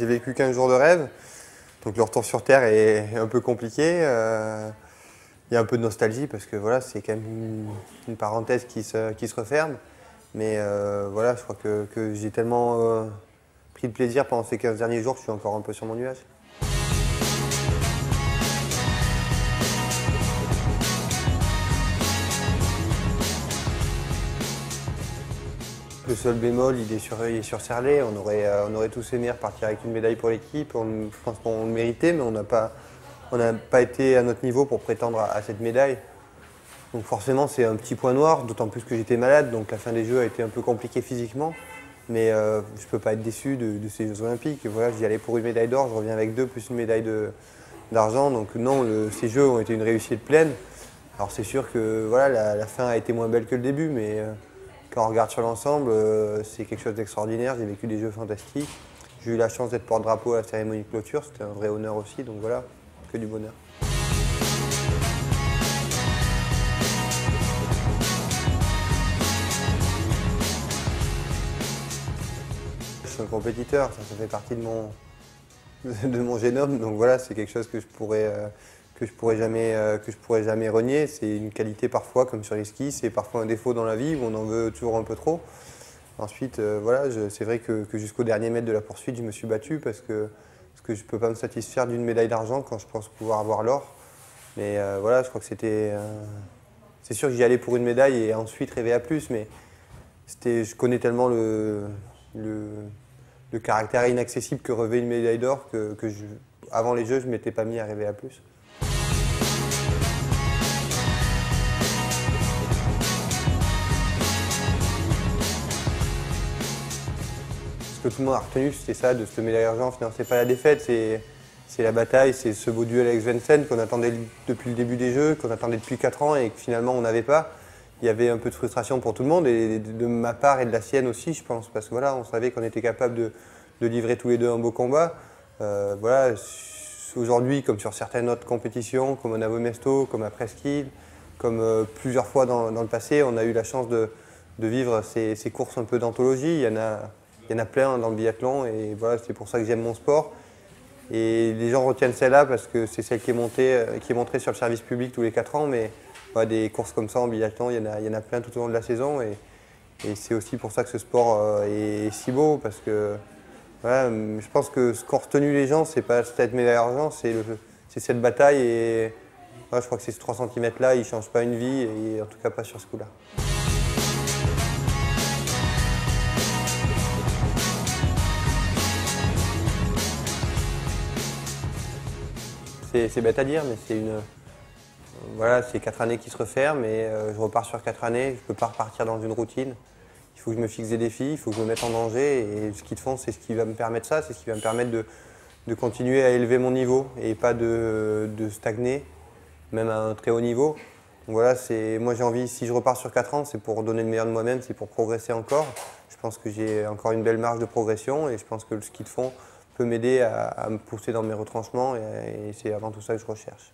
J'ai vécu 15 jours de rêve, donc le retour sur Terre est un peu compliqué. Il y a un peu de nostalgie parce que voilà, c'est quand même une parenthèse qui se referme. Mais voilà, je crois que j'ai tellement pris de plaisir pendant ces 15 derniers jours que je suis encore un peu sur mon nuage. Le seul bémol, il est sur Serlet. On aurait tous aimé repartir avec une médaille pour l'équipe. Je pense qu'on le méritait, mais on n'a pas été à notre niveau pour prétendre à cette médaille. Donc forcément, c'est un petit point noir, d'autant plus que j'étais malade, donc la fin des Jeux a été un peu compliquée physiquement. Mais je ne peux pas être déçu de ces Jeux Olympiques. Voilà, j'y allais pour une médaille d'or, je reviens avec 2 plus une médaille d'argent. Donc non, ces Jeux ont été une réussite pleine. Alors c'est sûr que voilà, la fin a été moins belle que le début, mais quand on regarde sur l'ensemble, c'est quelque chose d'extraordinaire. J'ai vécu des Jeux fantastiques. J'ai eu la chance d'être porte-drapeau à la cérémonie de clôture, c'était un vrai honneur aussi, donc voilà, que du bonheur. Je suis un compétiteur, ça fait partie de mon génome, donc voilà, c'est quelque chose que je pourrais jamais renier. C'est une qualité parfois, comme sur les skis, c'est parfois un défaut dans la vie où on en veut toujours un peu trop. Ensuite, voilà, c'est vrai que jusqu'au dernier mètre de la poursuite, je me suis battu parce que je ne peux pas me satisfaire d'une médaille d'argent quand je pense pouvoir avoir l'or. Mais voilà, je crois que c'est sûr que j'y allais pour une médaille et ensuite rêver à plus, mais je connais tellement le caractère inaccessible que revêt une médaille d'or avant les Jeux, je ne m'étais pas mis à rêver à plus. Ce que tout le monde a retenu, c'était ça, de cette médaille d'argent. Finalement, c'est pas la défaite, c'est la bataille, c'est ce beau duel avec Svensson qu'on attendait depuis le début des Jeux, qu'on attendait depuis 4 ans et que finalement on n'avait pas. Il y avait un peu de frustration pour tout le monde et de ma part et de la sienne aussi, je pense, parce que voilà, on savait qu'on était capable de livrer tous les deux un beau combat. Voilà, aujourd'hui, comme sur certaines autres compétitions, comme à Navomesto, comme à Presqu'île, comme plusieurs fois dans le passé, on a eu la chance de vivre ces courses un peu d'anthologie. Il y en a plein dans le biathlon et voilà, c'est pour ça que j'aime mon sport. Et les gens retiennent celle-là parce que c'est celle qui est montrée sur le service public tous les 4 ans. Mais voilà, des courses comme ça en biathlon, il y en a plein tout au long de la saison. Et c'est aussi pour ça que ce sport est si beau. Parce que voilà, je pense que ce qu'ont retenu les gens, c'est pas cette médaille d'argent, c'est cette bataille. Et voilà, je crois que ces 3 cm-là, ils ne changent pas une vie, et en tout cas pas sur ce coup-là. C'est bête à dire, mais voilà, c'est 4 années qui se referment et je repars sur 4 années. Je ne peux pas repartir dans une routine. Il faut que je me fixe des défis, il faut que je me mette en danger. Et le ski de fond, c'est ce qui va me permettre ça, c'est ce qui va me permettre de continuer à élever mon niveau et pas de stagner, même à un très haut niveau. Donc voilà, moi j'ai envie, si je repars sur 4 ans, c'est pour donner le meilleur de moi-même, c'est pour progresser encore. Je pense que j'ai encore une belle marge de progression et je pense que le ski de fond peut m'aider à me pousser dans mes retranchements et c'est avant tout ça que je recherche.